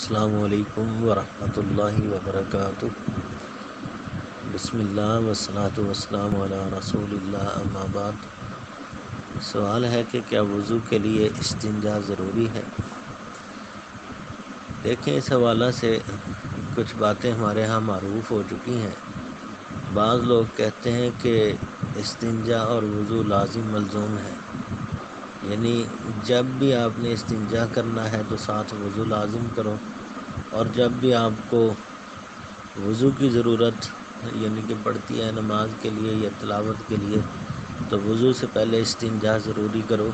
السلام علیکم ورحمۃ اللہ وبرکاتہ۔ بسم اللہ والصلاۃ والسلام علی رسول اللہ، اما بعد۔ سوال ہے کہ کیا وضو کے لیے استنجا ضروری ہے؟ دیکھیں، اس حوالہ سے کچھ باتیں ہمارے ہاں معروف ہو چکی ہیں۔ بعض لوگ کہتے ہیں کہ استنجا اور وضو لازم ملزوم ہے، یعنی جب بھی آپ نے استنجا کرنا ہے تو ساتھ وضو لازم کرو، اور جب بھی آپ کو وضو کی ضرورت یعنی کہ پڑتی ہے نماز کے لیے یا تلاوت کے لیے، تو وضو سے پہلے استنجا ضروری کرو۔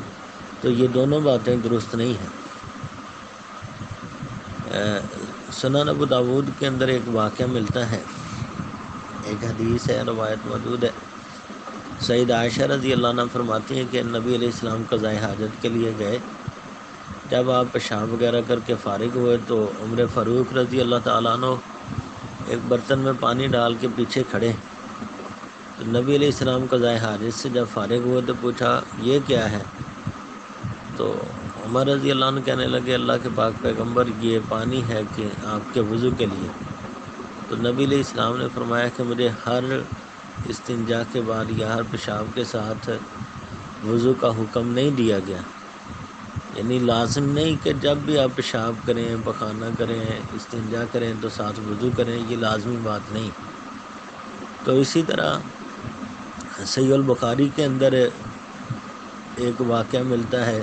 تو یہ دونوں باتیں درست نہیں ہیں۔ سنن ابو داود کے اندر ایک واقعہ ملتا ہے، ایک حدیث ہے، روایت موجود ہے۔ سید عائشہ رضی اللہ عنہ فرماتی ہیں کہ نبی علیہ السلام قضاء حاجت کے لیے گئے۔ جب آپ پیشاب وغیرہ کر کے فارغ ہوئے تو عمر فاروق رضی اللہ تعالیٰ عنہ ایک برتن میں پانی ڈال کے پیچھے کھڑے۔ تو نبی علیہ السلام قضاء حاجت سے جب فارغ ہوئے تو پوچھا یہ کیا ہے؟ تو عمر رضی اللہ عنہ کہنے لگے اللہ کے پاک پیغمبر، یہ پانی ہے کہ آپ کے وضو کے لیے۔ تو نبی علیہ السلام نے فرمایا کہ مجھے ہر استنجا کے بعد یا ہر پیشاب کے ساتھ وضو کا حکم نہیں دیا گیا، یعنی لازم نہیں کہ جب بھی آپ پیشاب کریں، پخانہ کریں، استنجا کریں تو ساتھ وضو کریں، یہ لازمی بات نہیں۔ تو اسی طرح صحیح البخاری کے اندر ایک واقعہ ملتا ہے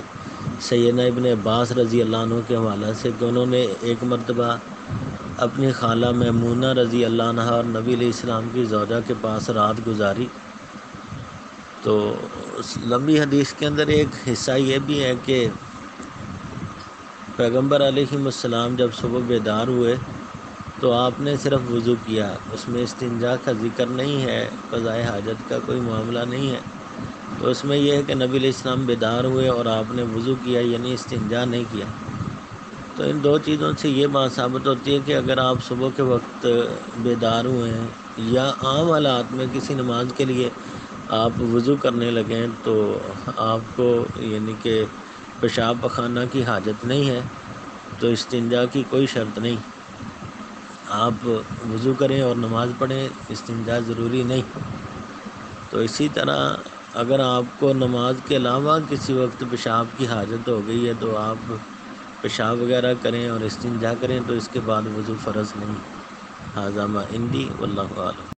سیدنا ابن عباس رضی اللہ عنہ کے حوالہ سے کہ انہوں نے ایک مرتبہ اپنی خالہ میمونہ رضی اللہ عنہ اور نبی علیہ السلام کی زوجہ کے پاس رات گزاری۔ تو اس لمبی حدیث کے اندر ایک حصہ یہ بھی ہے کہ پیغمبر علیہ السلام جب صبح بیدار ہوئے تو آپ نے صرف وضو کیا، اس میں استنجا کا ذکر نہیں ہے، قضاء حاجت کا کوئی معاملہ نہیں ہے۔ تو اس میں یہ ہے کہ نبی علیہ السلام بیدار ہوئے اور آپ نے وضو کیا، یعنی استنجا نہیں کیا۔ تو ان دو چیزوں سے یہ بات ثابت ہوتی ہے کہ اگر آپ صبح کے وقت بیدار ہوئے ہیں یا عام حالات میں کسی نماز کے لیے آپ وضو کرنے لگیں تو آپ کو یعنی کہ پیشاب پخانہ کی حاجت نہیں ہے، تو استنجا کی کوئی شرط نہیں، آپ وضو کریں اور نماز پڑھیں، استنجا ضروری نہیں۔ تو اسی طرح اگر آپ کو نماز کے علاوہ کسی وقت پیشاب کی حاجت ہو گئی ہے تو آپ پیشاب وغیرہ کریں اور استنجا کریں، تو اس کے بعد وضو فرض نہیں۔ ھذا ما عندی واللہ اعلم۔